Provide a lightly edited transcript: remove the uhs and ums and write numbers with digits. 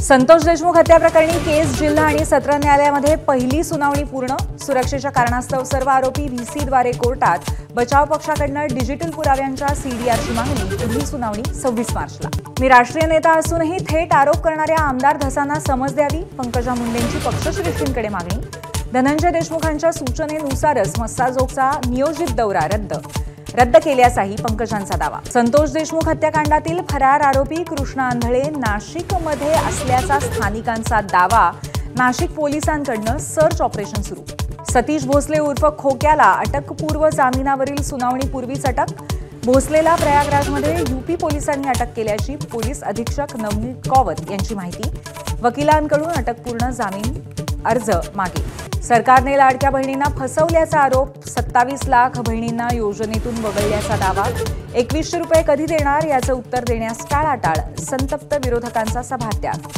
संतोष देशमुख हत्या प्रकरणी केस जिल्हा आणि सत्र न्यायालयामध्ये पहिली सुनावणी पूर्ण। सुरक्षेच्या कारणास्तव सर्व आरोपी व्हीसीद्वारे कोर्टात, बचाव पक्षाकडून डिजिटल पुराव्यांच्या सीडीआरची मागणी। पुढील सुनावणी 26 मार्चला। मी राष्ट्रीय नेता असूनही थेट आरोप करणाऱ्या आमदार धसांना समज द्यावी, पंकजा मुंडेंची पक्षश्रेष्ठींकडे मागणी। धनंजय देशमुखांच्या सूचनेनुसारच मस्साजोगचा नियोजित दौरा रद्द केल्याचाही पंकजांचा दावा। संतोष देशमुख हत्याकांडातील फरार आरोपी कृष्णा आंधळे नाशिकमध्ये असल्याचा स्थानिकांचा दावा। नाशिक पोलिसांकडून सर्च ऑपरेशन सुरू। सतीश भोसले उर्फ खोक्याला अटकपूर्व जामिनावरील सुनावणीपूर्वीच अटक। भोसलेला प्रयागराजमध्ये यूपी पोलिसांनी अटक केल्याची पोलीस अधीक्षक नवनीत कौवत यांची माहिती। वकिलांकडून अटकपूर्व जामीन अर्ज मागे। सरकारने लाडक्या बहिणींना फसवल्याचा आरोप। 27 लाख बहिणींना योजनेतून वगळल्याचा दावा। 2100 रुपये कधी देणार याचं उत्तर देण्यास टाळाटाळ। संतप्त विरोधकांचा सभात्याग।